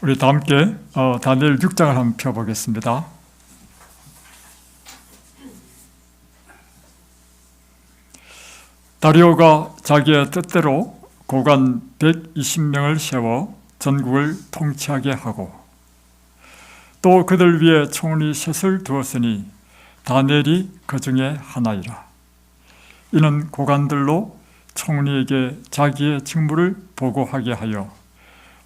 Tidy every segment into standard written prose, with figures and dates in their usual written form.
우리 다 함께 다니엘 6장을 한번 펴보겠습니다. 다리오가 자기의 뜻대로 고관 120명을 세워 전국을 통치하게 하고 또 그들 위에 총리 셋을 두었으니 다니엘이 그 중에 하나이라. 이는 고관들로 총리에게 자기의 직무를 보고하게 하여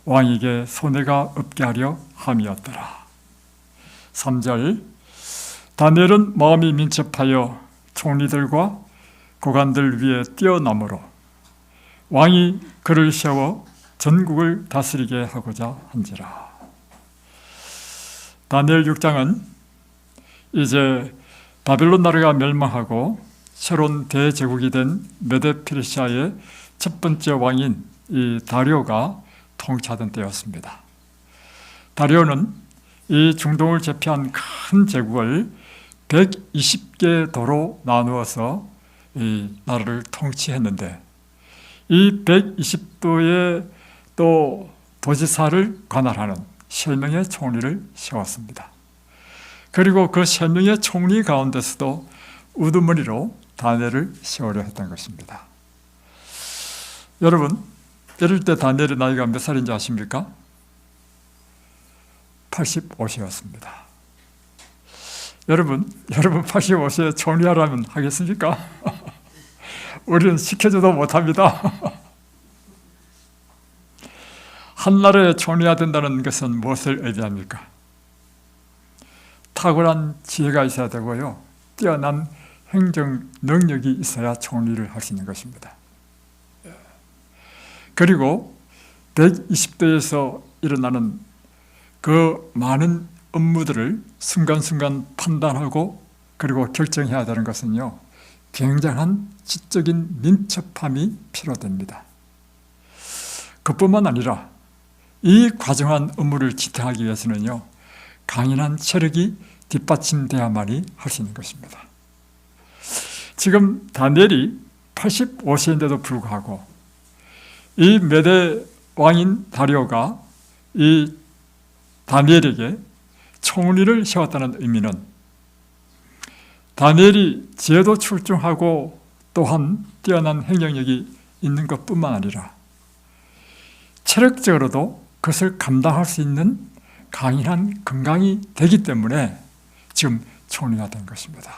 왕에게 손해가 없게 하려 함이었더라. 3절 다니엘은 마음이 민첩하여 총리들과 고관들 위에 뛰어넘으로 왕이 그를 세워 전국을 다스리게 하고자 한지라. 다니엘 6장은 이제 바벨론 나라가 멸망하고 새로운 대제국이 된 메데-페르시아의 첫 번째 왕인 이 다리오가 통치하던 때였습니다. 다리오는 이 중동을 제패한 큰 제국을 120개 도로 나누어서 이 나라를 통치했는데 이 120도의 또 도지사를 관할하는 3명의 총리를 세웠습니다. 그리고 그 3명의 총리 가운데서도 우두머리로 다니엘을 세우려 했던 것입니다. 여러분, 이럴 때 다니엘의 나이가 몇 살인지 아십니까? 85세였습니다. 여러분 85세에 총리하라면 하겠습니까? 우리는 시켜줘도 못합니다. 한 나라에 총리가 된다는 것은 무엇을 의미합니까? 탁월한 지혜가 있어야 되고요, 뛰어난 행정 능력이 있어야 총리를 할 수 있는 것입니다. 그리고 120도에서 일어나는 그 많은 업무들을 순간순간 판단하고 그리고 결정해야 되는 것은요, 굉장한 지적인 민첩함이 필요됩니다. 그뿐만 아니라 이 과정한 업무를 지탱하기 위해서는요, 강인한 체력이 뒷받침돼야만이 할 수 있는 것입니다. 지금 다니엘이 85세인데도 불구하고 이 메데 왕인 다리오가 이 다니엘에게 총리를 세웠다는 의미는 다니엘이 지혜도 출중하고 또한 뛰어난 행정력이 있는 것뿐만 아니라 체력적으로도 그것을 감당할 수 있는 강인한 건강이 되기 때문에 지금 총리가 된 것입니다.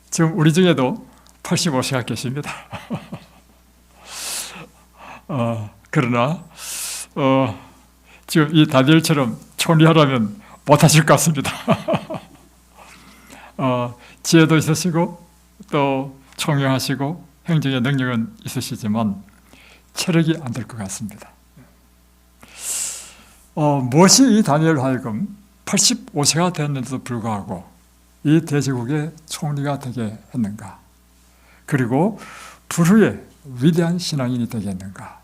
지금 우리 중에도 85세가 계십니다. 그러나 지금 이 다니엘처럼 총리하라면 못하실 것 같습니다. 지혜도 있으시고 또 총명하시고 행정의 능력은 있으시지만 체력이 안 될 것 같습니다. 무엇이 이 다니엘 하여금 85세가 되었는데도 불구하고 이 대제국의 총리가 되게 했는가? 그리고 불후의 위대한 신앙인이 되게 했는가?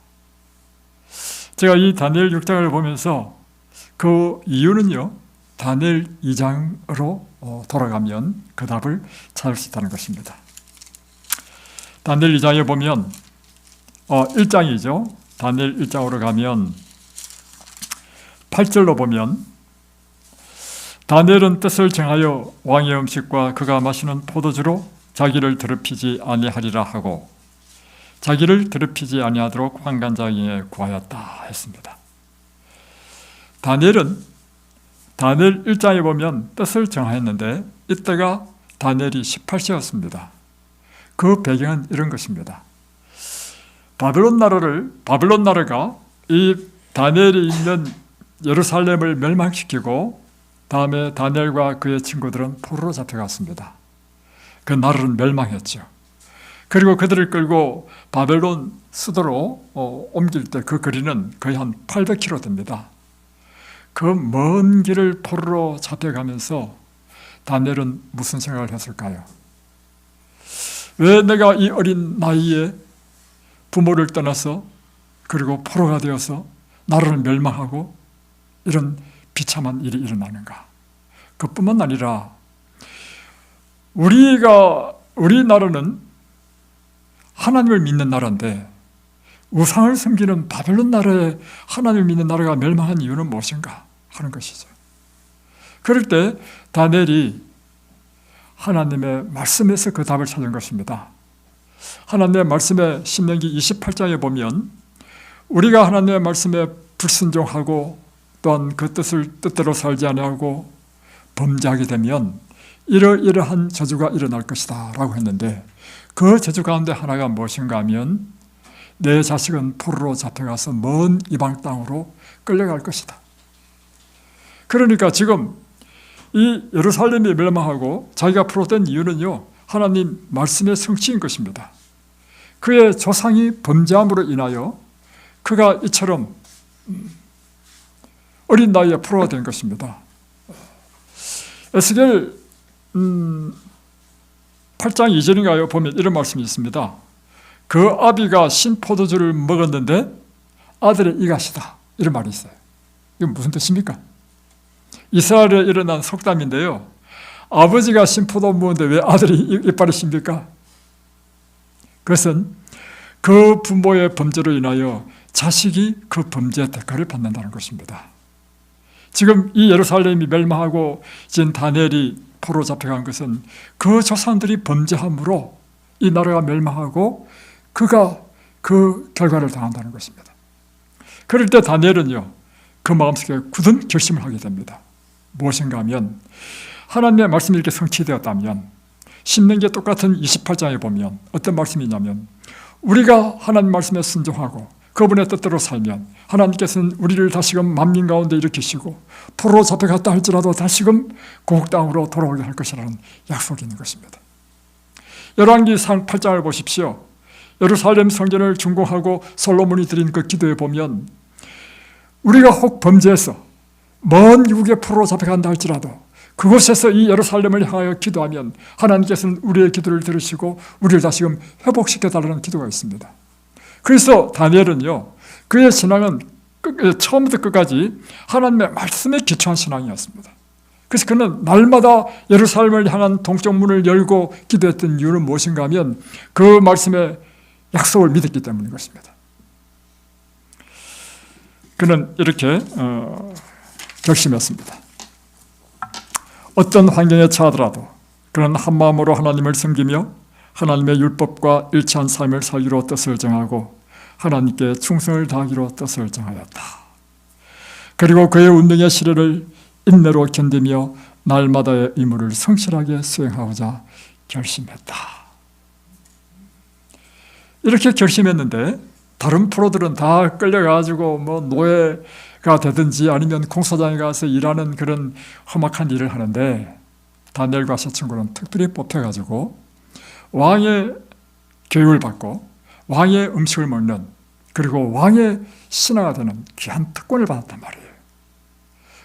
제가 이 다니엘 6장을 보면서 그 이유는요, 다니엘 2장으로 돌아가면 그 답을 찾을 수 있다는 것입니다. 다니엘 2장에 보면 1장이죠. 다니엘 1장으로 가면 8절로 보면 다니엘은 뜻을 정하여 왕의 음식과 그가 마시는 포도주로 자기를 더럽히지 아니하리라 하고 자기를 더럽히지 아니하도록 환관장에게 구하였다 했습니다. 다니엘은 다니엘 1장에 보면 뜻을 정하였는데 이때가 다니엘이 18세였습니다. 그 배경은 이런 것입니다. 바벨론 나라가 이 다니엘이 있는 예루살렘을 멸망시키고 다음에 다니엘과 그의 친구들은 포로로 잡혀갔습니다. 그 나라는 멸망했죠. 그리고 그들을 끌고 바벨론 수도로 옮길 때 그 거리는 거의 한 800km 됩니다. 그 먼 길을 포로로 잡혀가면서 다니엘은 무슨 생각을 했을까요? 왜 내가 이 어린 나이에 부모를 떠나서 그리고 포로가 되어서 나라를 멸망하고 이런 비참한 일이 일어나는가? 그뿐만 아니라 우리나라는 하나님을 믿는 나라인데 우상을 섬기는 바벨론 나라에 하나님을 믿는 나라가 멸망한 이유는 무엇인가 하는 것이죠. 그럴 때 다니엘이 하나님의 말씀에서 그 답을 찾은 것입니다. 하나님의 말씀에 신명기 28장에 보면 우리가 하나님의 말씀에 불순종하고 또한 그 뜻대로 살지 아니하고 범죄하게 되면 이러이러한 저주가 일어날 것이다 라고 했는데, 그 저주 가운데 하나가 무엇인가 하면 내 자식은 포로로 잡혀가서 먼 이방 땅으로 끌려갈 것이다. 그러니까 지금 이 예루살렘이 멸망하고 자기가 포로된 이유는요, 하나님 말씀의 성취인 것입니다. 그의 조상이 범죄함으로 인하여 그가 이처럼 어린 나이에 포로가 된 것입니다. 에스겔 8장 2절인가요? 보면 이런 말씀이 있습니다. 그 아비가 신포도주를 먹었는데 아들의 이갓이다, 이런 말이 있어요. 이건 무슨 뜻입니까? 이스라엘에 일어난 속담인데요, 아버지가 신포도 먹었는데 왜 아들이 이빨이 씁니까? 그것은 그 부모의 범죄로 인하여 자식이 그 범죄의 대가를 받는다는 것입니다. 지금 이 예루살렘이 멸망하고 지금 다니엘이 포로 잡혀간 것은 그 조상들이 범죄함으로 이 나라가 멸망하고 그가 그 결과를 당한다는 것입니다. 그럴 때 다니엘은요, 그 마음속에 굳은 결심을 하게 됩니다. 무엇인가 하면 하나님의 말씀이 이렇게 성취되었다면 신명기에 똑같은 28장에 보면 어떤 말씀이 있냐면, 우리가 하나님 말씀에 순종하고 그분의 뜻대로 살면 하나님께서는 우리를 다시금 만민 가운데 일으키시고 포로로 잡혀갔다 할지라도 다시금 고국 땅으로 돌아오게 할 것이라는 약속이 있는 것입니다. 열왕기 8장을 보십시오. 예루살렘 성전을 준공하고 솔로몬이 드린 그 기도에 보면 우리가 혹 범죄해서 먼 이국에 포로로 잡혀간다 할지라도 그곳에서 이 예루살렘을 향하여 기도하면 하나님께서는 우리의 기도를 들으시고 우리를 다시금 회복시켜달라는 기도가 있습니다. 그래서 다니엘은요, 그의 신앙은 처음부터 끝까지 하나님의 말씀에 기초한 신앙이었습니다. 그래서 그는 날마다 예루살렘을 향한 동쪽 문을 열고 기도했던 이유는 무엇인가 하면 그 말씀의 약속을 믿었기 때문인 것입니다. 그는 이렇게 결심했습니다. 어떤 환경에 처하더라도 그는 한마음으로 하나님을 섬기며 하나님의 율법과 일치한 삶을 살기로 뜻을 정하고 하나님께 충성을 다하기로 뜻을 정하였다. 그리고 그의 운명의 시련을 인내로 견디며 날마다의 의무를 성실하게 수행하고자 결심했다. 이렇게 결심했는데 다른 프로들은 다 끌려가지고 노예가 되든지 아니면 공사장에 가서 일하는 그런 험악한 일을 하는데, 다니엘과 세 친구는 특별히 뽑혀가지고 왕의 교육을 받고 왕의 음식을 먹는, 그리고 왕의 신하가 되는 귀한 특권을 받았단 말이에요.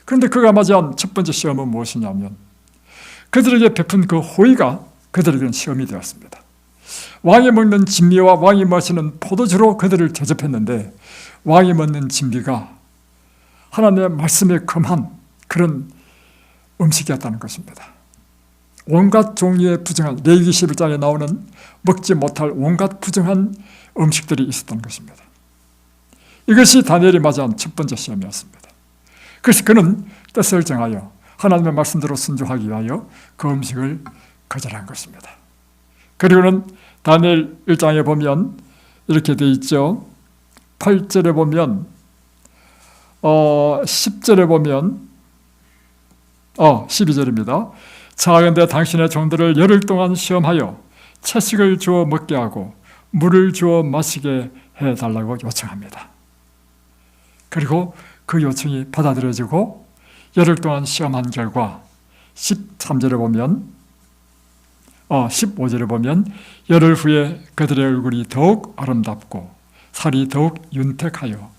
그런데 그가 맞이한 첫 번째 시험은 무엇이냐면 그들에게 베푼 그 호의가 그들에게는 시험이 되었습니다. 왕이 먹는 진미와 왕이 마시는 포도주로 그들을 대접했는데 왕이 먹는 진미가 하나님의 말씀에 금한 그런 음식이었다는 것입니다. 온갖 종류의 부정한, 레위기 11장에 나오는 먹지 못할 온갖 부정한 음식들이 있었던 것입니다. 이것이 다니엘이 맞이한 첫 번째 시험이었습니다. 그래서 그는 뜻을 정하여 하나님의 말씀대로 순종하기 위하여 그 음식을 거절한 것입니다. 그리고는 다니엘 1장에 보면 이렇게 되어 있죠. 8절에 보면 10절에 보면 12절입니다. 차은데 당신의 종들을 열흘 동안 시험하여 채식을 주어 먹게 하고 물을 주어 마시게 해달라고 요청합니다. 그리고 그 요청이 받아들여지고 열흘 동안 시험한 결과 13절에 보면 15절에 보면 열흘 후에 그들의 얼굴이 더욱 아름답고 살이 더욱 윤택하여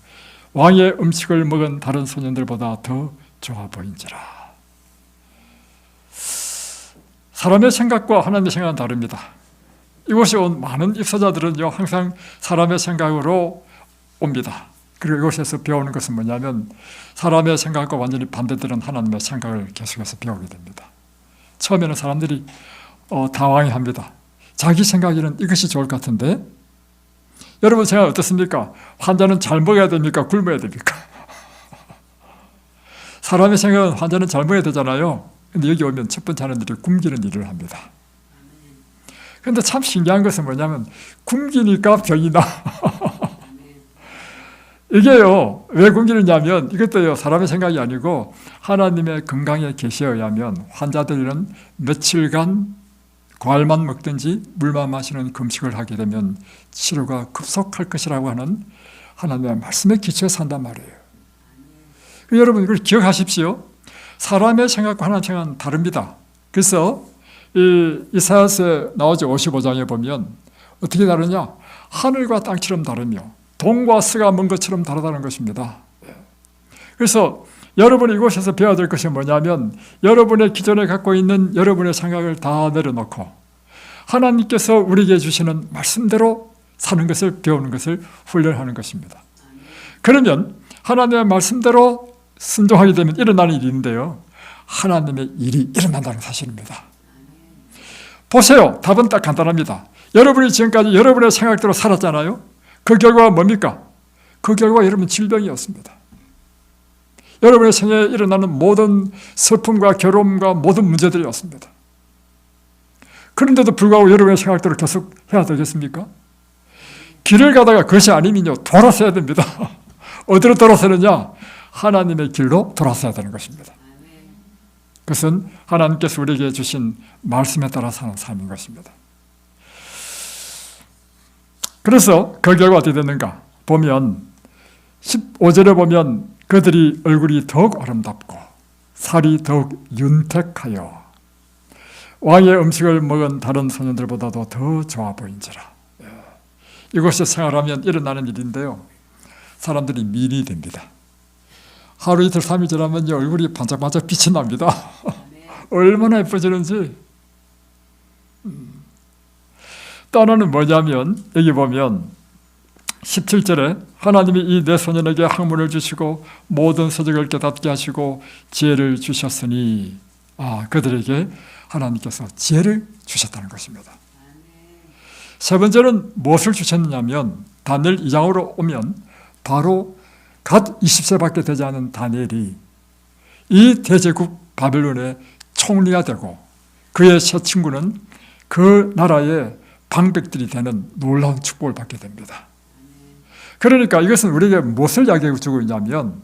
왕의 음식을 먹은 다른 소년들보다 더 좋아 보인지라. 사람의 생각과 하나님의 생각은 다릅니다. 이곳에 온 많은 입사자들은요, 항상 사람의 생각으로 옵니다. 그리고 이곳에서 배우는 것은 뭐냐면 사람의 생각과 완전히 반대되는 하나님의 생각을 계속해서 배우게 됩니다. 처음에는 사람들이 당황해합니다. 자기 생각에는 이것이 좋을 것 같은데 여러분 생각 어떻습니까? 환자는 잘 먹어야 됩니까? 굶어야 됩니까? 사람의 생각은 환자는 잘 먹어야 되잖아요. 근데 여기 오면 첫 번째 하는 일이 굶기는 일을 합니다. 근데 참 신기한 것은 뭐냐면 굶기니까 병이 나. 이게요, 왜 굶기느냐면 이것도요, 사람의 생각이 아니고 하나님의 건강의 계시에 의하면 환자들은 며칠간 과일만 먹든지 물만 마시는 금식을 하게 되면 치료가 급속할 것이라고 하는 하나님의 말씀에 기초해 산단 말이에요. 여러분 이걸 기억하십시오. 사람의 생각과 하나님의 생각은 다릅니다. 그래서 이사야서에 나오죠. 55장에 보면 어떻게 다르냐? 하늘과 땅처럼 다르며 동과 서가 먼 것처럼 다르다는 것입니다. 그래서 여러분이 이곳에서 배워야 될 것이 뭐냐면 여러분의 기존에 갖고 있는 여러분의 생각을 다 내려놓고 하나님께서 우리에게 주시는 말씀대로 사는 것을 배우는 것을 훈련하는 것입니다. 그러면 하나님의 말씀대로 순종하게 되면 일어나는 일이 있는데요, 하나님의 일이 일어난다는 사실입니다. 보세요. 답은 딱 간단합니다. 여러분이 지금까지 여러분의 생각대로 살았잖아요. 그 결과가 뭡니까? 그 결과가 여러분 질병이었습니다. 여러분의 생애에 일어나는 모든 슬픔과 괴로움과 모든 문제들이었습니다. 그런데도 불구하고 여러분의 생각대로 계속 해야 되겠습니까? 길을 가다가 그것이 아니면요, 돌아서야 됩니다. 어디로 돌아서느냐? 하나님의 길로 돌아서야 되는 것입니다. 그것은 하나님께서 우리에게 주신 말씀에 따라 사는 삶인 것입니다. 그래서 그 결과 어떻게 됐는가? 보면 15절에 보면 그들이 얼굴이 더욱 아름답고 살이 더욱 윤택하여 왕의 음식을 먹은 다른 소년들보다도 더 좋아 보인지라. 이곳에 생활하면 일어나는 일인데요, 사람들이 미인이 됩니다. 하루 이틀 3일 지나면 얼굴이 반짝반짝 빛이 납니다. 얼마나 예뻐지는지. 또 하나는 뭐냐면 여기 보면 17절에 하나님이 이 네 소년에게 학문을 주시고 모든 서적을 깨닫게 하시고 지혜를 주셨으니, 그들에게 하나님께서 지혜를 주셨다는 것입니다. 세 번째는 무엇을 주셨느냐면 다니엘 2장으로 오면 바로 갓 20세밖에 되지 않은 다니엘이 이 대제국 바벨론의 총리가 되고 그의 세 친구는 그 나라의 방백들이 되는 놀라운 축복을 받게 됩니다. 그러니까 이것은 우리에게 무엇을 이야기해 주고 있냐면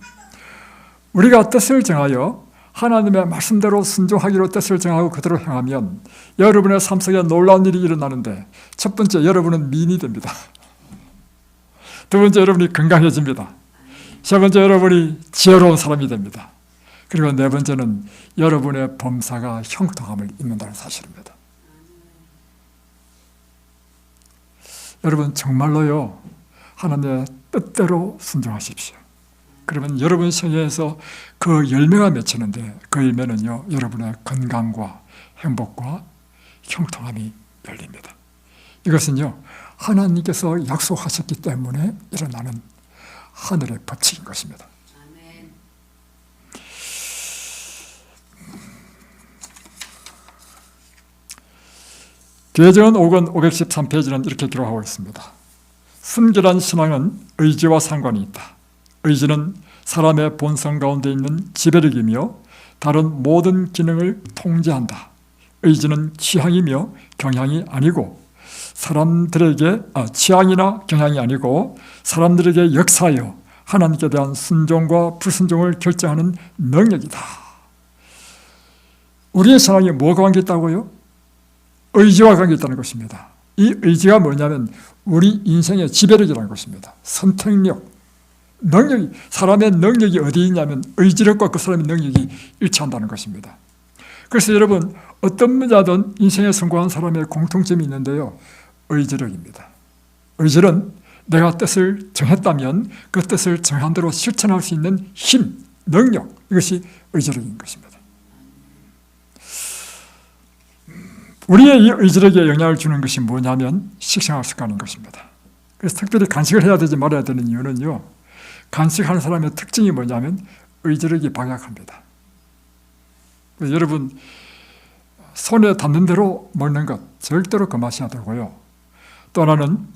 우리가 뜻을 정하여 하나님의 말씀대로 순종하기로 뜻을 정하고 그대로 행하면 여러분의 삶 속에 놀라운 일이 일어나는데, 첫 번째, 여러분은 미인이 됩니다. 두 번째, 여러분이 건강해집니다. 세 번째, 여러분이 지혜로운 사람이 됩니다. 그리고 네 번째는 여러분의 범사가 형통함을 입는다는 사실입니다. 여러분 정말로요, 하나님의 뜻대로 순종하십시오. 그러면 여러분 생애에서 그 열매가 맺히는데 그 열매는요, 여러분의 건강과 행복과 형통함이 열립니다. 이것은요, 하나님께서 약속하셨기 때문에 일어나는 하늘의 법칙인 것입니다. 아멘. 계정은 5권 513페이지는 이렇게 기록하고 있습니다. 순결한 신앙은 의지와 상관이 있다. 의지는 사람의 본성 가운데 있는 지배력이며 다른 모든 기능을 통제한다. 의지는 취향이며 경향이 아니고 취향이나 경향이 아니고 사람들에게 역사하여 하나님께 대한 순종과 불순종을 결정하는 능력이다. 우리의 신앙이 뭐가 관계있다고요? 의지와 관계있다는 것입니다. 이 의지가 뭐냐면 우리 인생의 지배력이라는 것입니다. 선택력, 능력이, 사람의 능력이 어디 있냐면 의지력과 그 사람의 능력이 일치한다는 것입니다. 그래서 여러분, 어떤 분야든 인생에 성공한 사람의 공통점이 있는데요, 의지력입니다. 의지는 내가 뜻을 정했다면 그 뜻을 정한 대로 실천할 수 있는 힘, 능력, 이것이 의지력인 것입니다. 우리의 이 의지력에 영향을 주는 것이 뭐냐면 식생활 습관인 것입니다. 그래서 특별히 간식을 해야 되지 말아야 되는 이유는요, 간식하는 사람의 특징이 뭐냐면 의지력이 박약합니다. 여러분, 손에 닿는 대로 먹는 것 절대로 금하셔야 되고요. 또 하나는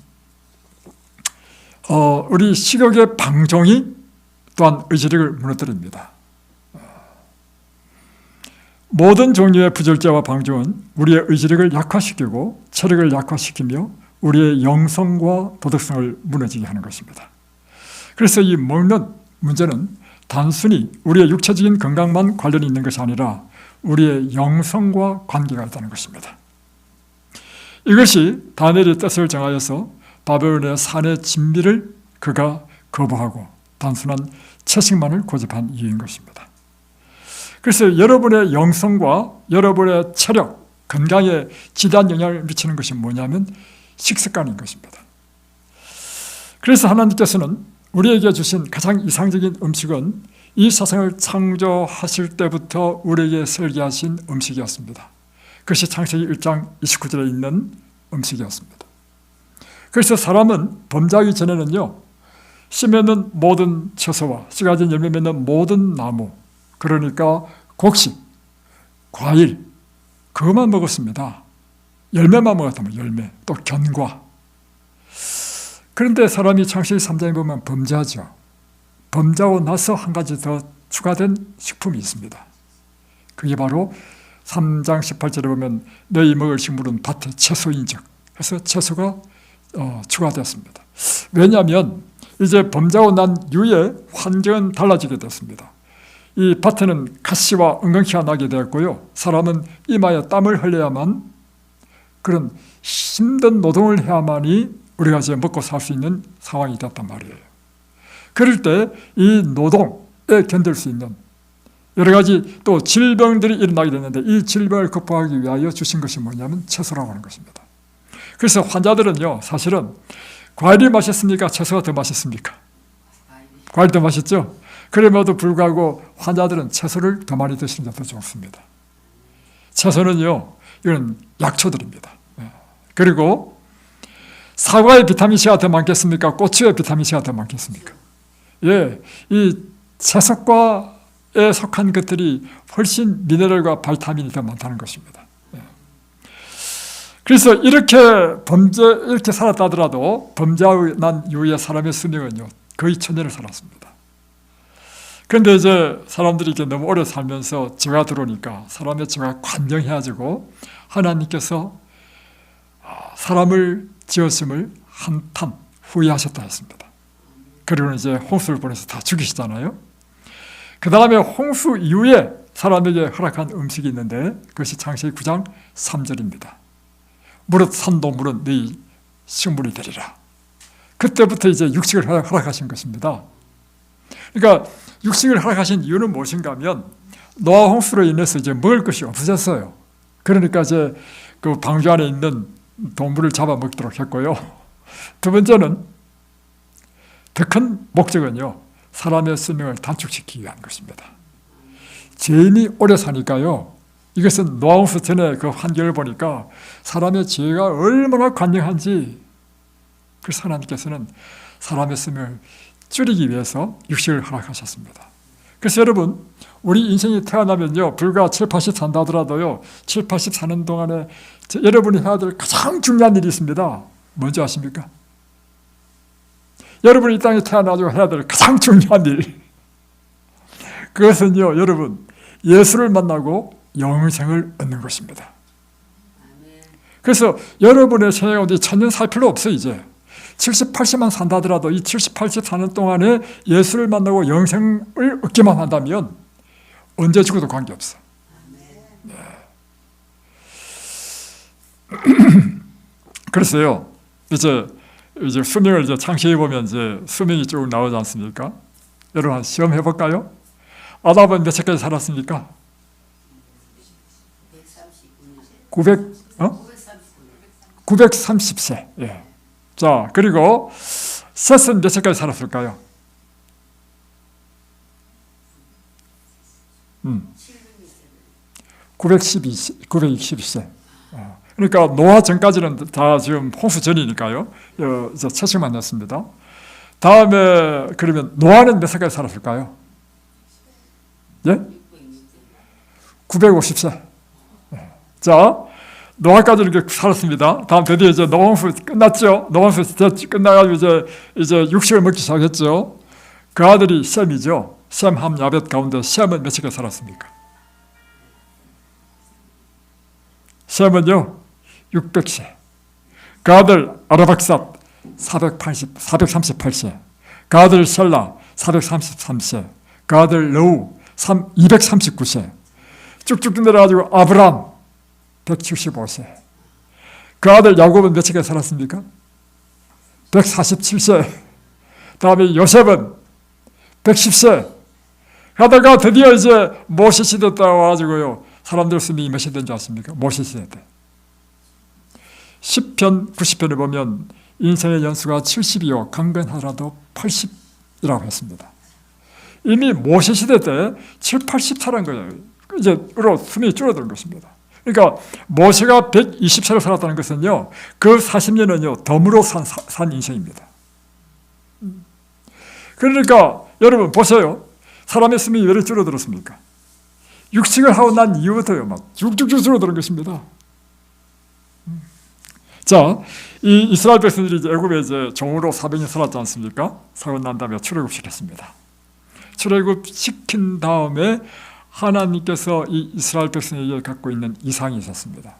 우리 식욕의 방종이 또한 의지력을 무너뜨립니다. 모든 종류의 부절제와 방종은 우리의 의지력을 약화시키고 체력을 약화시키며 우리의 영성과 도덕성을 무너지게 하는 것입니다. 그래서 이 먹는 문제는 단순히 우리의 육체적인 건강만 관련이 있는 것이 아니라 우리의 영성과 관계가 있다는 것입니다. 이것이 다니엘의 뜻을 정하여서 바벨론의 산의 진미를 그가 거부하고 단순한 채식만을 고집한 이유인 것입니다. 그래서 여러분의 영성과 여러분의 체력, 건강에 지대한 영향을 미치는 것이 뭐냐면 식습관인 것입니다. 그래서 하나님께서는 우리에게 주신 가장 이상적인 음식은 이 세상을 창조하실 때부터 우리에게 설계하신 음식이었습니다. 그것이 창세기 1장 29절에 있는 음식이었습니다. 그래서 사람은 범죄하기 전에는요, 씨 맺는 모든 채소와 씨 가진 열매 맺는 모든 나무, 그러니까 곡식, 과일, 그것만 먹었습니다. 열매만 먹었다면 열매, 또 견과. 그런데 사람이 창세기 3장에 보면 범죄하죠. 범죄하고 나서 한 가지 더 추가된 식품이 있습니다. 그게 바로 3장 18절에 보면 너희 먹을 식물은 밭의 채소인즉 해서 채소가 추가되었습니다. 왜냐하면 이제 범죄하고 난 이후에 환경은 달라지게 됐습니다. 이 밭에는 가시와 은근히가 나게 되었고요. 사람은 이마에 땀을 흘려야만 그런 힘든 노동을 해야만이 우리가 이제 먹고 살 수 있는 상황이 됐단 말이에요. 그럴 때 이 노동에 견딜 수 있는 여러 가지 또 질병들이 일어나게 됐는데 이 질병을 극복하기 위하여 주신 것이 뭐냐면 채소라고 하는 것입니다. 그래서 환자들은요, 사실은 과일이 맛있습니까? 채소가 더 맛있습니까? 과일이 더 맛있죠? 그럼에도 불구하고 환자들은 채소를 더 많이 드시는 게 더 좋습니다. 채소는요, 이건 약초들입니다. 그리고 사과의 비타민C가 더 많겠습니까? 고추의 비타민C가 더 많겠습니까? 예, 이 채소과에 속한 것들이 훨씬 미네랄과 바이타민이 더 많다는 것입니다. 그래서 이렇게 살았다 하더라도 범죄하고 난 이후에 사람의 수명은요, 거의 1000년을 살았습니다. 그런데 이제 사람들이 이렇게 너무 오래 살면서 죄가 들어오니까 사람의 죄가 관정해가지고 하나님께서 사람을 지었음을 한탄 후회하셨다 했습니다. 그리고 이제 홍수를 보내서 다 죽이시잖아요. 그 다음에 홍수 이후에 사람에게 허락한 음식이 있는데 그것이 창세기 9장 3절입니다. 무릇 산도 물은 네 식물이 되리라. 그때부터 이제 육식을 허락하신 것입니다. 그러니까 육식을 허락하신 이유는 무엇인가 하면 노아 홍수로 인해서 이제 먹을 것이 없어졌어요. 그러니까 이제 그 방주 안에 있는 동물을 잡아먹도록 했고요. 두 번째는 더 큰 목적은요, 사람의 수명을 단축시키기 위한 것입니다. 죄인이 오래 사니까요, 이것은 노아 홍수 전에 그 환경을 보니까 사람의 죄가 얼마나 관영한지, 그래서 하나님께서는 사람의 수명을 줄이기 위해서 육식을 허락하셨습니다. 그래서 여러분, 우리 인생이 태어나면요, 불과 7, 80 산다 하더라도요, 7, 80 사는 동안에 여러분이 해야 될 가장 중요한 일이 있습니다. 뭔지 아십니까? 여러분이 이 땅에 태어나서 해야 될 가장 중요한 일, 그것은요, 여러분, 예수를 만나고 영생을 얻는 것입니다. 그래서 여러분의 생애 가운데 1000년 살 필요 없어요. 이제 70, 80만 산다 하더라도 이 70, 80 사는 동안에 예수를 만나고 영생을 얻기만 한다면 언제 죽어도 관계없어. 네. 그래서요, 이제 수명을 이제 창세기 보면 이제 수명이 쭉 나오지 않습니까? 여러분 한 시험 해볼까요? 아담은 몇 세까지 살았습니까? 930세. 예. 자, 그리고 셋은 몇 세까지 살았을까요? 912세. 그러니까 노아 전까지는 다 지금 홍수 전이니까요. 이제 채식만 냈습니다. 다음에 그러면 노아는 몇 세까지 살았을까요? 예? 950세. 자, 노아까지 이렇게 살았습니다. 다음 드디어 이제 노원수 끝났죠. 노원수 끝나가지고 이제 육식을 먹기 시작했죠. 그 아들이 셈이죠. 셈, 함, 야벳 가운데 셈은 몇 시간 살았습니까? 셈은요 600세. 그 아들 아르박삿 438세. 그 아들 셀라 433세. 그 아들 러우 239세. 쭉쭉 내려가지고 아브람 175세. 그 아들 야곱은 몇 시간 살았습니까? 147세. 다음에 요셉은 110세. 하다가 드디어 이제 모세 시대 때 와가지고요. 사람들 수명이 몇 시대인 줄 아십니까? 모세 시대 때. 10편, 90편을 보면 인생의 연수가 70이요. 강건하더라도 80이라고 했습니다. 이미 모세 시대 때 7, 80 살은 거예요. 이제 수명이 줄어드는 것입니다. 그러니까 모세가 120세를 살았다는 것은요. 그 40년은요. 덤으로 산 인생입니다. 그러니까 여러분 보세요. 사람의 수명이 왜 이렇게 줄어들었습니까? 육식을 하고 난 이후부터요. 막 쭉쭉쭉 줄어드는 것입니다. 자, 이 이스라엘 백성들이 이제 애굽에 이제 종으로 400년 살았지 않습니까? 살고 난 다음에 출애굽시켰습니다. 출애굽시킨 다음에 하나님께서 이 이스라엘 백성에게 갖고 있는 이상이 있었습니다.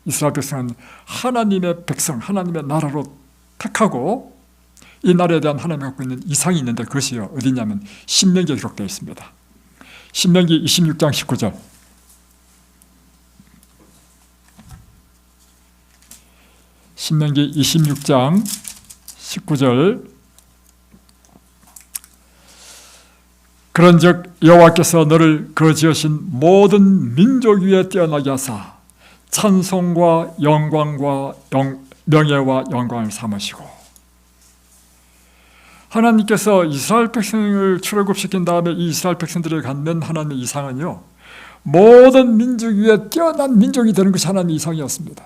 이스라엘 백성은 하나님의 백성, 하나님의 나라로 택하고 이 나라에 대한 하나님이 갖고 있는 이상이 있는데 그것이요. 어디냐면 신명기에 기록되어 있습니다. 신명기 26장 19절. 신명기 26장 19절. 그런즉 여호와께서 너를 거지으신 모든 민족 위에 뛰어나게 하사 찬송과 영광과 명예와 영광을 삼으시고. 하나님께서 이스라엘 백성을 출애굽시킨 다음에 이 이스라엘 백성들에게 갖는 하나님의 이상은요, 모든 민족 위에 뛰어난 민족이 되는 것이 하나님의 이상이었습니다.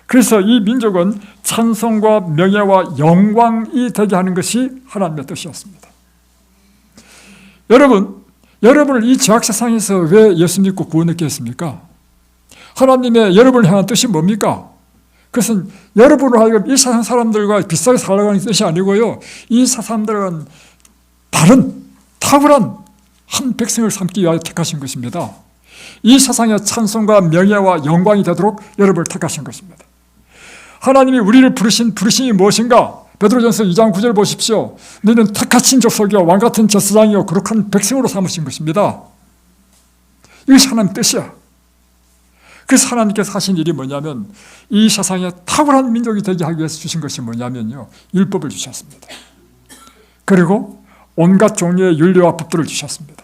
그래서 이 민족은 찬송과 명예와 영광이 되게 하는 것이 하나님의 뜻이었습니다. 여러분을 이 죄악 세상에서 왜 예수 믿고 구원했게 했습니까? 하나님의 여러분을 향한 뜻이 뭡니까? 그것은 여러분을 하여금 이 세상 사람들과 비슷하게 살아가는 뜻이 아니고요. 이 사람들은 다른 탁월한 한 백성을 삼기 위하여 택하신 것입니다. 이 세상의 찬송과 명예와 영광이 되도록 여러분을 택하신 것입니다. 하나님이 우리를 부르신 부르심이 무엇인가? 베드로전서 2장 9절 보십시오. 너희는 택하신 족속이요 왕같은 제사장이요 거룩한 백성으로 삼으신 것입니다. 이것이 하나님의 뜻이야. 그래서 하나님께서 하신 일이 뭐냐면 이 세상에 탁월한 민족이 되게 하기 위해서 주신 것이 뭐냐면요. 율법을 주셨습니다. 그리고 온갖 종류의 율례와 법들을 주셨습니다.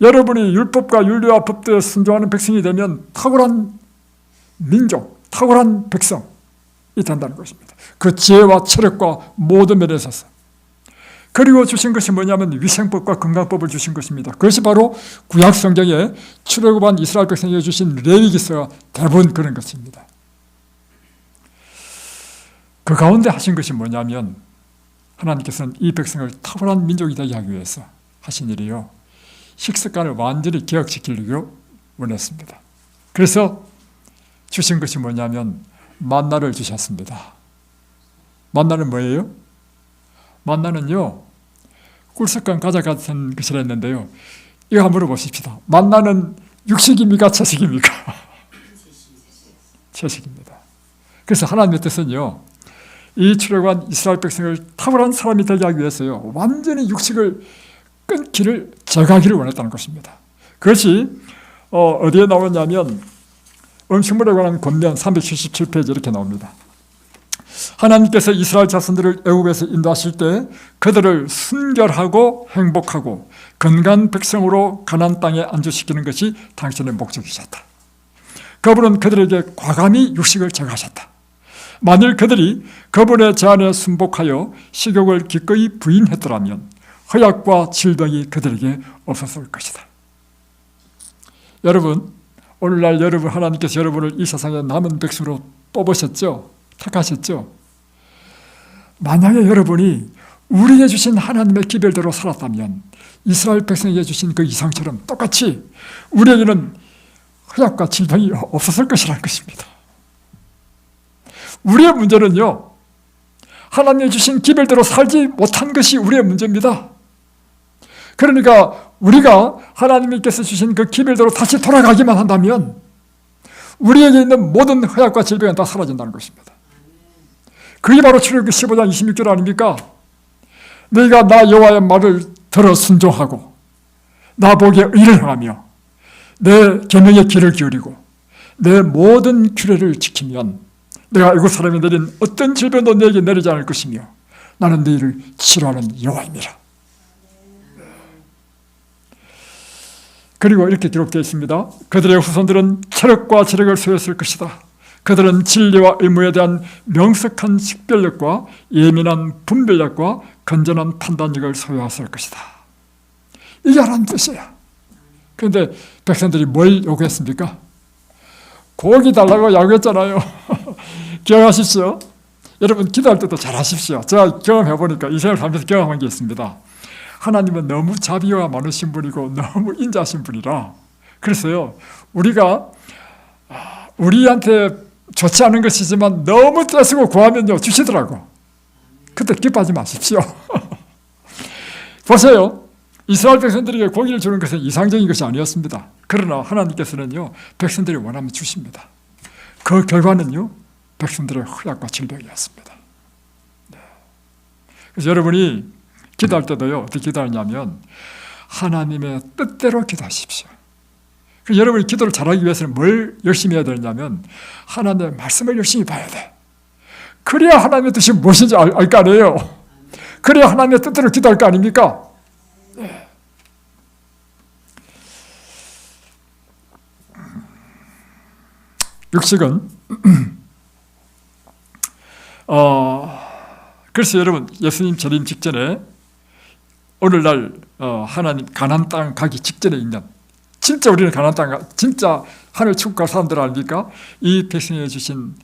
여러분이 율법과 율례와 법들에 순종하는 백성이 되면 탁월한 민족, 탁월한 백성이 된다는 것입니다. 그 지혜와 체력과 모든 면에 있어서. 그리고 주신 것이 뭐냐면 위생법과 건강법을 주신 것입니다. 그것이 바로 구약 성경에 출애굽한 이스라엘 백성에게 주신 레위기서가 대부분 그런 것입니다. 그 가운데 하신 것이 뭐냐면 하나님께서는 이 백성을 탁월한 민족이 되게 하기 위해서 하신 일이요. 식습관을 완전히 개혁시키려고 원했습니다. 그래서 주신 것이 뭐냐면 만나를 주셨습니다. 만나는 뭐예요? 만나는요, 꿀석간 과자 같은 것이라 했는데요. 이거 한번 물어보십시다. 만나는 육식입니까? 채식입니까? 채식입니다. 그래서 하나님의 뜻은요, 이 출애굽한 이스라엘 백성을 탁월한 사람이 되게 하기 위해서요, 완전히 육식을 끊기를 제거하기를 원했다는 것입니다. 그것이 어디에 나오냐면 음식물에 관한 권면 377페이지 이렇게 나옵니다. 하나님께서 이스라엘 자손들을 애굽에서 인도하실 때 그들을 순결하고 행복하고 건강한 백성으로 가나안 땅에 안주시키는 것이 당신의 목적이셨다. 그분은 그들에게 과감히 육식을 제거하셨다. 만일 그들이 그분의 제안에 순복하여 식욕을 기꺼이 부인했더라면 허약과 질병이 그들에게 없었을 것이다. 여러분, 오늘날 하나님께서 여러분을 이 세상에 남은 백성으로 뽑으셨죠? 택하셨죠? 만약에 여러분이 우리에게 주신 하나님의 기별대로 살았다면 이스라엘 백성에게 주신 그 이상처럼 똑같이 우리에게는 허약과 질병이 없었을 것이라는 것입니다. 우리의 문제는요, 하나님이 주신 기별대로 살지 못한 것이 우리의 문제입니다. 그러니까 우리가 하나님께서 주신 그 기별대로 다시 돌아가기만 한다면 우리에게 있는 모든 허약과 질병은 다 사라진다는 것입니다. 그게 바로 출애굽기 15장 26절 아닙니까? 너희가 나 여호와의 말을 들어 순종하고 나 보기에 의를 행하며 내 계명의 귀를 기울이고 내 모든 규례를 지키면 내가 애굽 사람이 내린 어떤 질병도 너에게 내리지 않을 것이며 나는 너희를 치료하는 여호와입니다. 그리고 이렇게 기록되어 있습니다. 그들의 후손들은 체력과 재력을 소유했을 것이다. 그들은 진리와 의무에 대한 명석한 식별력과 예민한 분별력과 건전한 판단력을 소유했을 것이다. 이게 하나님 뜻이에요. 그런데 백성들이 뭘 요구했습니까? 고기 달라고 야구했잖아요. 기억하십시오. 여러분 기도할 때도 잘하십시오. 제가 경험해보니까 이 생을 살면서 경험한 게 있습니다. 하나님은 너무 자비가 많으신 분이고 너무 인자하신 분이라 그래서요, 우리가 우리한테 좋지 않은 것이지만 너무 떼쓰고 구하면요 주시더라고. 그때 기뻐하지 마십시오. 보세요. 이스라엘 백성들에게 고기를 주는 것은 이상적인 것이 아니었습니다. 그러나 하나님께서는요, 백성들이 원하면 주십니다. 그 결과는요, 백성들의 허약과 질병이었습니다. 그래서 여러분이 기도할 때도요, 어떻게 기도하냐면 하나님의 뜻대로 기도하십시오. 그래서 여러분이 기도를 잘하기 위해서는 뭘 열심히 해야 되냐면 하나님의 말씀을 열심히 봐야 돼. 그래야 하나님의 뜻이 무엇인지 알 거 아니에요. 그래야 하나님의 뜻대로 기도할 거 아닙니까? 네. 육식은 그래서 여러분 예수님 재림 직전에 오늘날 하나님 가나안 땅 가기 직전에 있는 진짜 우리는 가나안 땅 진짜 하늘 축복할 사람들 아닙니까? 이 백성에 주신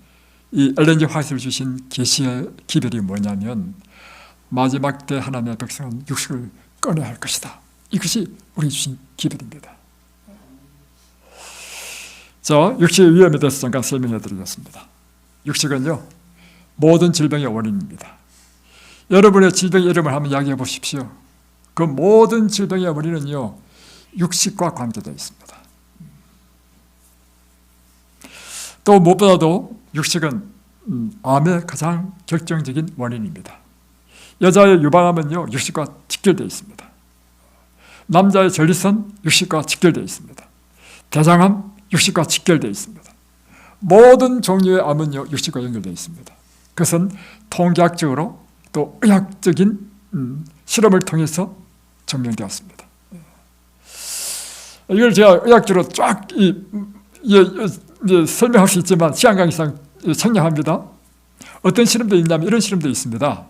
이 엘렌 G 화이트를 주신 계시의 기별이 뭐냐면 마지막 때 하나님의 백성은 육식을 꺼내야 할 것이다. 이것이 우리 주신 기별입니다. 자, 육식의 위험에 대해서 잠깐 설명해 드리겠습니다. 육식은요, 모든 질병의 원인입니다. 여러분의 질병의 이름을 한번 이야기해 보십시오. 그 모든 질병의 원인은요, 육식과 관계되어 있습니다. 또 무엇보다도 육식은 암의 가장 결정적인 원인입니다. 여자의 유방암은요, 육식과 직결되어 있습니다. 남자의 전립선 육식과 직결되어 있습니다. 대장암 육식과 직결되어 있습니다. 모든 종류의 암은요, 육식과 연결되어 있습니다. 그것은 통계학적으로 또 의학적인 실험을 통해서 증명되었습니다. 이걸 제가 의학적으로 쫙 설명할 수 있지만 시간 관계상 생략합니다. 어떤 실험도 있냐면 이런 실험도 있습니다.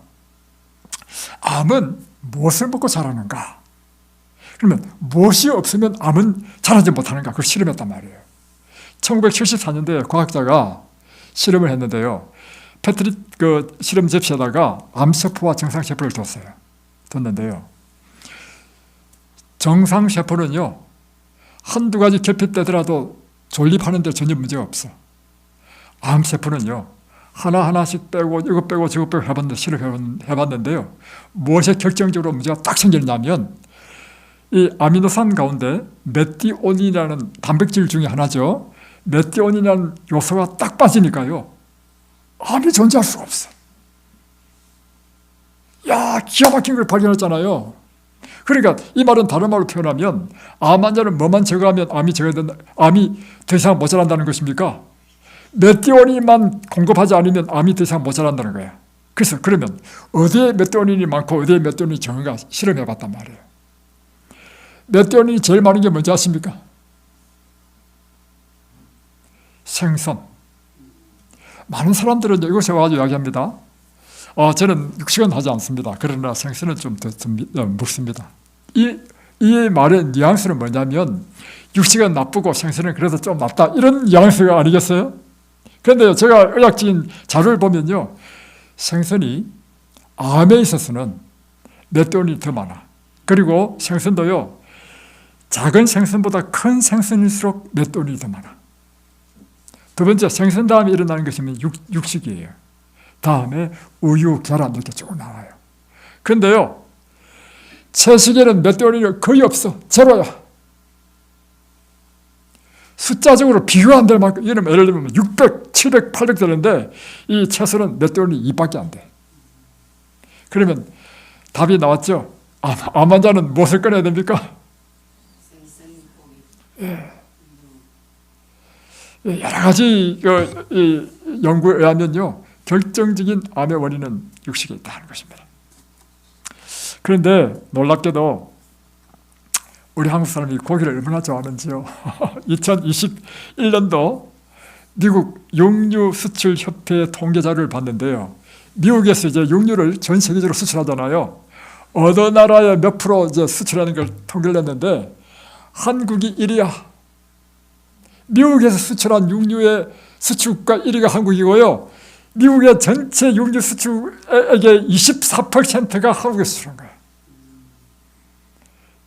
암은 무엇을 먹고 자라는가? 그러면 무엇이 없으면 암은 자라지 못하는가? 그걸 실험했단 말이에요. 1974년도에 과학자가 실험을 했는데요. 패트릭 그 실험 접시에다가 암세포와 정상세포를 뒀는데요. 정상세포는요, 한두 가지 결핍되더라도 존립하는 데 전혀 문제가 없어. 암세포는요, 하나하나씩 빼고 이거 빼고 저거 빼고 해봤는데요. 무엇에 결정적으로 문제가 딱 생겼냐면 이 아미노산 가운데 메티오닌이라는 단백질 중에 하나죠. 메티오닌이라는 요소가 딱 빠지니까요, 암이 존재할 수가 없어. 야, 기가 막힌 걸 발견했잖아요. 그러니까 이 말은 다른 말로 표현하면 암 환자는 뭐만 제거하면 암이 더 이상 모자란다는 것입니까? 메티오닌만 공급하지 않으면 암이 더 이상 모자란다는 거예요. 그래서 그러면 어디에 메티오닌이 많고 어디에 메티오닌이 적은가 실험해봤단 말이에요. 메티오닌이 제일 많은 게 뭔지 아십니까? 생선. 많은 사람들은 이것에 와서 이야기합니다. 저는 육식은 하지 않습니다. 그러나 생선은 좀 더 묵습니다. 이 말의 뉘앙스는 뭐냐면 육식은 나쁘고 생선은 그래도 좀 낫다, 이런 뉘앙스가 아니겠어요? 그런데 제가 의학적인 자료를 보면요, 생선이 암에 있어서는 메티오닌이 더 많아. 그리고 생선도요, 작은 생선보다 큰 생선일수록 메티오닌이 더 많아. 두 번째, 생선 다음에 일어나는 것이 육식이에요. 다음에 우유, 계란 이렇게 쭉 나와요. 근데요, 채식에는 멧돼지가 거의 없어. 제로야. 숫자적으로 비교 안 될 만큼, 이러면 예를 들면 600, 700, 800 되는데 이 채소는 멧돼지 2밖에 안 돼. 그러면 답이 나왔죠? 암 환자는 무엇을 꺼내야 됩니까? 예. 여러 가지 연구에 의하면요, 결정적인 암의 원인은 육식에 있다는 것입니다. 그런데 놀랍게도 우리 한국 사람이 고기를 얼마나 좋아하는지요. 2021년도 미국 육류수출협회 통계자료를 봤는데요. 미국에서 이제 육류를 전 세계적으로 수출하잖아요. 어느 나라에 몇 프로 이제 수출하는 걸 통계를 냈는데 한국이 1위야. 미국에서 수출한 육류의 수출국가 1위가 한국이고요. 미국의 전체 육류 수출액의 24%가 한국에서 수출한 거예요.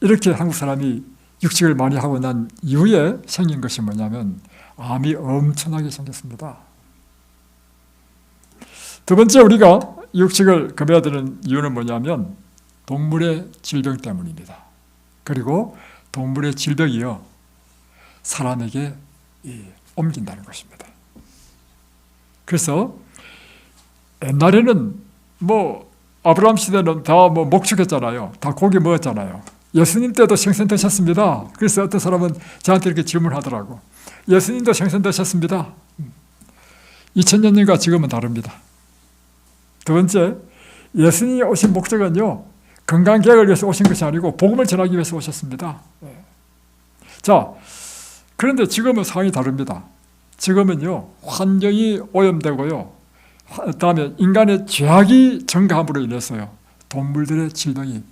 이렇게 한국 사람이 육식을 많이 하고 난 이후에 생긴 것이 뭐냐면 암이 엄청나게 생겼습니다. 두 번째, 우리가 육식을 금해야 되는 이유는 뭐냐면 동물의 질병 때문입니다. 그리고 동물의 질병이요, 사람에게 옮긴다는 것입니다. 그래서 옛날에는 아브라함 시대는 다 목축했잖아요. 다 고기 먹었잖아요. 예수님 때도 생선 드셨습니다. 그래서 어떤 사람은 저한테 이렇게 질문하더라고. 예수님도 생선 드셨습니다. 2000년 전과 지금은 다릅니다. 두 번째, 예수님이 오신 목적은요, 건강개혁을 위해서 오신 것이 아니고 복음을 전하기 위해서 오셨습니다. 자, 그런데 지금은 상황이 다릅니다. 지금은요, 환경이 오염되고요, 그다음에 인간의 죄악이 증가함으로 인해서요, 동물들의 질병이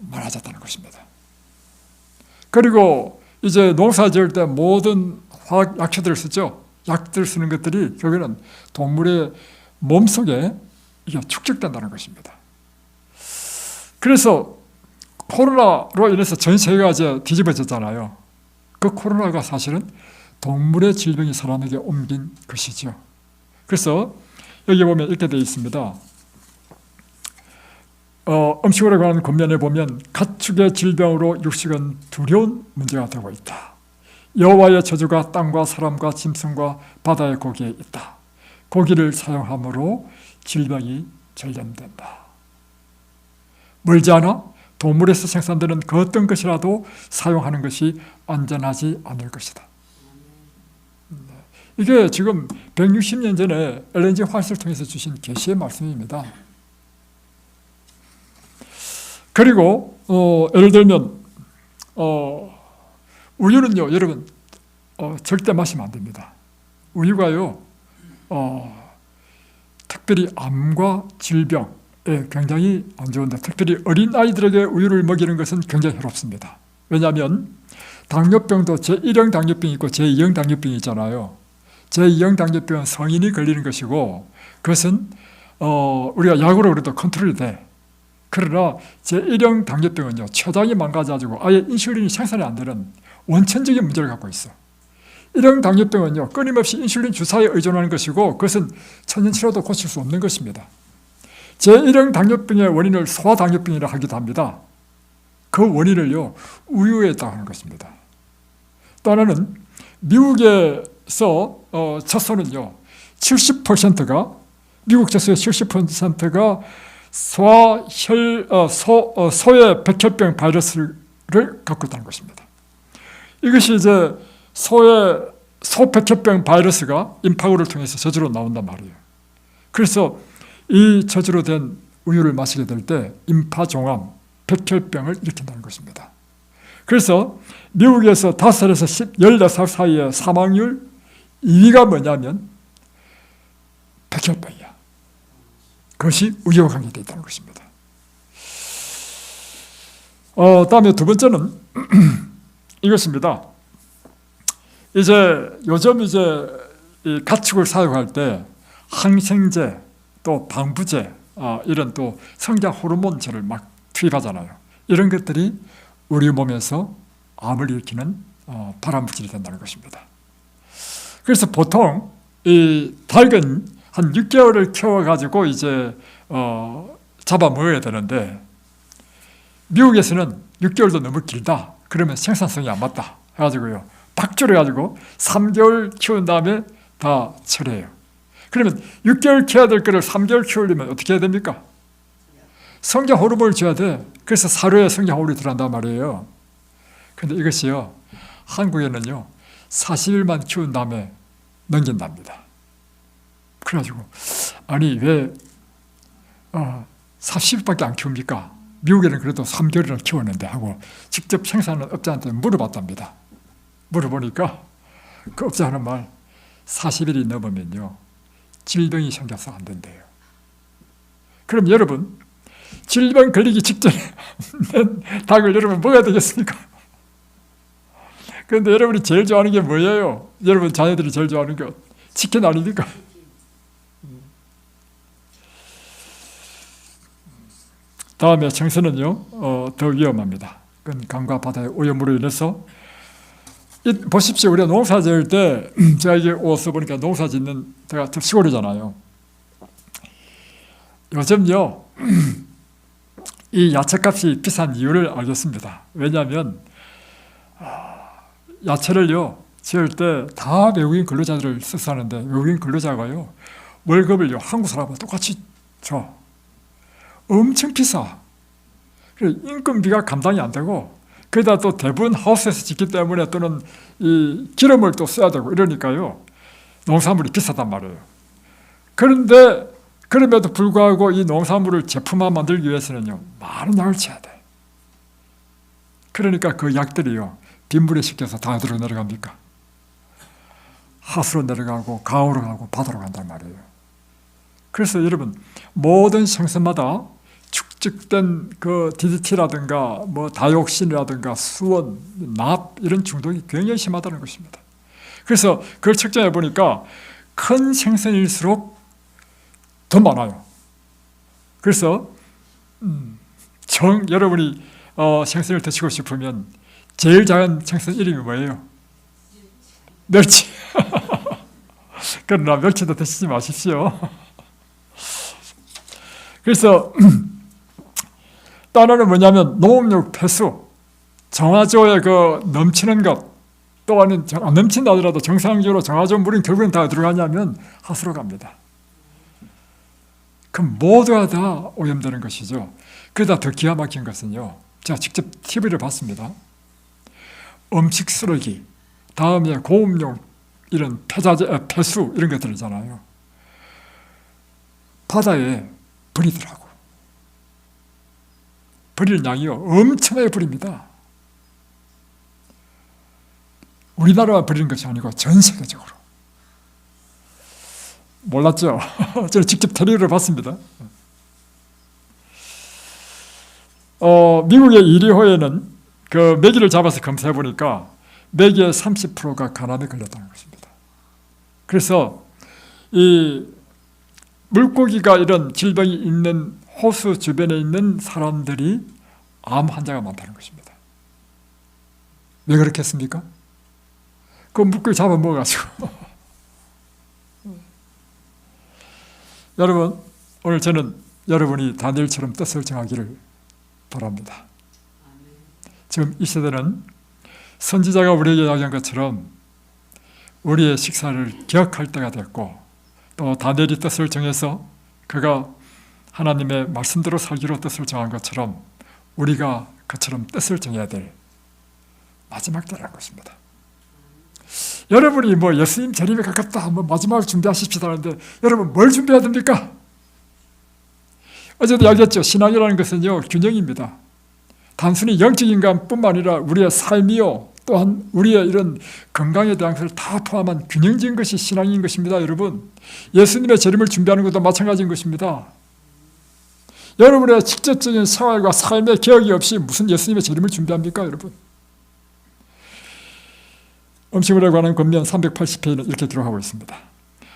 많아졌다는 것입니다. 그리고 이제 농사 지을 때 모든 화학 약초들을 쓰죠. 약들 쓰는 것들이 결국에는 동물의 몸속에 이게 축적된다는 것입니다. 그래서 코로나로 인해서 전 세계가 이제 뒤집어졌잖아요. 그 코로나가 사실은 동물의 질병이 사람에게 옮긴 것이죠. 그래서 여기 보면 이렇게 되어 있습니다. 음식으로 관한 권면에 보면 가축의 질병으로 육식은 두려운 문제가 되고 있다. 여호와의 저주가 땅과 사람과 짐승과 바다의 고기에 있다. 고기를 사용함으로 질병이 전염된다. 멀지 않아 동물에서 생산되는 그 어떤 것이라도 사용하는 것이 안전하지 않을 것이다. 이게 지금 160년 전에 엘렌지 화이트를 통해서 주신 계시의 말씀입니다. 그리고 예를 들면 우유는요, 여러분 절대 마시면 안 됩니다. 우유가요, 특별히 암과 질병에 굉장히 안 좋은데, 특별히 어린 아이들에게 우유를 먹이는 것은 굉장히 해롭습니다. 왜냐하면 당뇨병도 제1형 당뇨병이 있고 제2형 당뇨병이 있잖아요. 제2형 당뇨병은 성인이 걸리는 것이고, 그것은 우리가 약으로 그래도 컨트롤이 돼. 그러나 제1형 당뇨병은요, 췌장이 망가져가지고 아예 인슐린이 생산이 안 되는 원천적인 문제를 갖고 있어. 1형 당뇨병은요, 끊임없이 인슐린 주사에 의존하는 것이고, 그것은 천연치료도 고칠 수 없는 것입니다. 제1형 당뇨병의 원인을 소아당뇨병이라 하기도 합니다. 그 원인을요, 우유에 있다고 하는 것입니다. 또 하나는 미국에서 젖소는요, 70%가, 미국 젖소의 70%가 소의 백혈병 바이러스를 갖고 있다는 것입니다. 이것이 이제 소백혈병 바이러스가 임파고를 통해서 저주로 나온단 말이에요. 그래서 이 저주로 된 우유를 마시게 될 때 임파종암, 백혈병을 일으킨다는 것입니다. 그래서 미국에서 5살에서 14살 사이의 사망률 2위가 뭐냐면 백혈병이야. 그것이 우유와 관계되어 있다는 것입니다. 다음에 두 번째는 이것입니다. 이제 요즘 이 가축을 사육할 때 항생제, 또 방부제, 이런 또 성장 호르몬제를 막 투입하잖아요. 이런 것들이 우리 몸에서 암을 일으키는 발암물질이 된다는 것입니다. 그래서 보통 이 닭은 한 6개월을 키워가지고 이제 잡아 먹어야 되는데, 미국에서는 6개월도 너무 길다. 그러면 생산성이 안 맞다 해가지고요, 박줄여가지고 3개월 키운 다음에 다 처리해요. 그러면 6개월 키워야 될 거를 3개월 키우려면 어떻게 해야 됩니까? 성장 호르몬을 줘야 돼. 그래서 사료에 성장 호르몬이 들어간단 말이에요. 근데 이것이요, 한국에는요 40일만 키운 다음에 넘긴답니다. 그래가지고 아니 왜 40일밖에 안 키웁니까? 미국에는 그래도 3개월이나 키웠는데 하고 직접 생산하는 업자한테 물어봤답니다. 물어보니까 그 업자 하는 말, 40일이 넘으면요 질병이 생겨서 안 된대요. 그럼 여러분, 질병 걸리기 직전에 닭을 여러분 먹어야 되겠습니까? 그런데 여러분이 제일 좋아하는 게 뭐예요? 여러분 자녀들이 제일 좋아하는 거 치킨 아닙니까? 다음에 청소는요 더 위험합니다. 그건 강과 바다의 오염으로 인해서, 보십시오. 우리가 농사 지을 때 제가 이게 와서 보니까 농사 짓는, 제가 시골이잖아요. 요즘요 이 야채값이 비싼 이유를 알겠습니다. 왜냐하면 야채를요 지을 때 다 외국인 근로자들을 써서 하는데, 외국인 근로자가요 월급을요 한국 사람과 똑같이 줘. 엄청 비싸. 인건비가 감당이 안 되고, 거기다 또 대부분 하우스에서 짓기 때문에 또는 이 기름을 또 써야 되고 이러니까요 농산물이 비싸단 말이에요. 그런데 그럼에도 불구하고 이 농산물을 제품화 만들기 위해서는요 많은 약을 쳐야 돼. 그러니까 그 약들이요 빗물에 씻겨서 다 어디로 내려갑니까? 하수로 내려가고 강으로 가고 바다로 간단 말이에요. 그래서 여러분, 모든 생선마다 축적된 그 DDT라든가 뭐 다이옥신이라든가 수원, 납 이런 중독이 굉장히 심하다는 것입니다. 그래서 그걸 측정해 보니까 큰 생선일수록 더 많아요. 그래서 여러분이 생선을 드시고 싶으면 제일 작은 생선 이름이 뭐예요? 멸치. 그러나 멸치도 드시지 마십시오. 그래서 또 하나는 뭐냐면 농업용 폐수, 정화조에 그 넘치는 것, 또는 안 넘친다 하더라도 정상적으로 정화조 물은 결국엔 다 들어가냐면 하수로 갑니다. 그럼 모두가 다 오염되는 것이죠. 그러다 더 기가 막힌 것은요, 제가 직접 TV를 봤습니다. 음식 쓰레기, 다음에 고음용 이런 폐수 이런 것들 있잖아요. 바다에 버리더라고. 버리는 양이요 엄청나게 버립니다. 우리나라만 버리는 것이 아니고 전 세계적으로. 몰랐죠? 저는 직접 테레비를 봤습니다. 미국의 이리호에는 그 메기를 잡아서 검사해 보니까 메기의 30%가 간암에 걸렸다는 것입니다. 그래서 이 물고기가 이런 질병이 있는 호수 주변에 있는 사람들이 암 환자가 많다는 것입니다. 왜 그렇겠습니까? 그 물고기 잡아먹어가지고. 여러분, 오늘 저는 여러분이 다니엘처럼 뜻을 정하기를 바랍니다. 지금 이 시대는 선지자가 우리에게 이야기한 것처럼 우리의 식사를 기억할 때가 됐고, 또 다니엘이 뜻을 정해서 그가 하나님의 말씀대로 살기로 뜻을 정한 것처럼 우리가 그처럼 뜻을 정해야 될 마지막 때라는 것입니다. 여러분이 뭐 예수님 재림에 가깝다, 뭐 마지막을 준비하십시다 하는데 여러분 뭘 준비해야 됩니까? 어제도 이야기했죠. 신앙이라는 것은요 균형입니다. 단순히 영적 인간뿐만 아니라 우리의 삶이요 또한 우리의 이런 건강에 대한 것을 다 포함한 균형적인 것이 신앙인 것입니다. 여러분, 예수님의 재림을 준비하는 것도 마찬가지인 것입니다. 여러분의 직접적인 생활과 삶의 개혁이 없이 무슨 예수님의 재림을 준비합니까? 여러분, 음식물에 관한 권면 380페이지는 이렇게 기록하고 있습니다.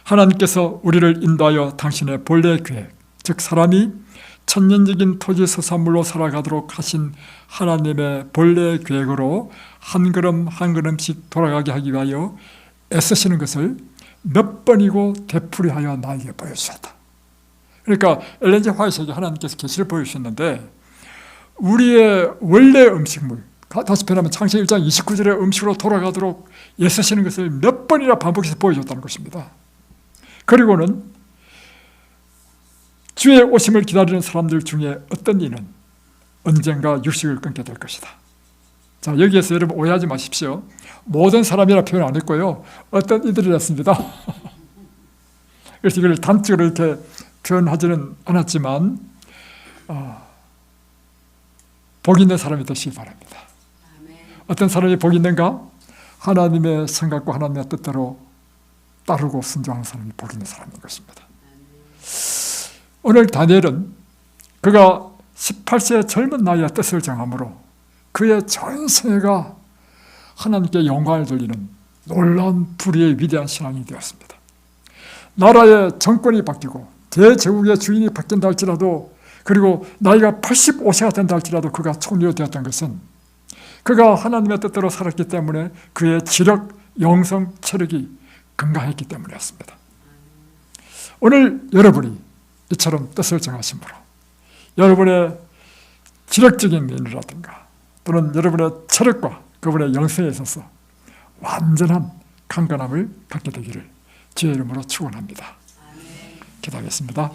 하나님께서 우리를 인도하여 당신의 본래 계획, 즉 사람이 천년적인 토지 소산물로 살아가도록 하신 하나님의 본래 계획으로 한 걸음 한 걸음씩 돌아가게 하기 위하여 애쓰시는 것을 몇 번이고 되풀이하여 나에게 보여주셨다. 그러니까 엘렌 G 화이트에게 하나님께서 계시를 보여주셨는데 우리의 원래 음식물, 다시 표현하면 창세기 1장 29절의 음식으로 돌아가도록 애쓰시는 것을 몇 번이나 반복해서 보여줬다는 것입니다. 그리고는 주의 오심을 기다리는 사람들 중에 어떤 이는 언젠가 육식을 끊게 될 것이다. 자, 여기에서 여러분 오해하지 마십시오. 모든 사람이라 표현 안 했고요. 어떤 이들이었습니다. 그래서 이걸 단적으로 이렇게 표현하지는 않았지만 복 있는 사람이 되시기 바랍니다. 어떤 사람이 복 있는가? 하나님의 생각과 하나님의 뜻대로 따르고 순종하는 사람이 복 있는 사람인 것입니다. 오늘 다니엘은 그가 18세의 젊은 나이에 뜻을 정함으로 그의 전생애가 하나님께 영광을 돌리는 놀라운 불의의 위대한 신앙이 되었습니다. 나라의 정권이 바뀌고 대제국의 주인이 바뀐다 할지라도, 그리고 나이가 85세가 된다 할지라도 그가 총리가 되었던 것은 그가 하나님의 뜻대로 살았기 때문에 그의 지력, 영성, 체력이 건강했기 때문이었습니다. 오늘 여러분이 이처럼 뜻을 정하심으로 여러분의 지력적인 면이라든가 또는 여러분의 체력과 그분의 영성에 있어서 완전한 강건함을 갖게 되기를 주의 이름으로 축원합니다. 기도하겠습니다.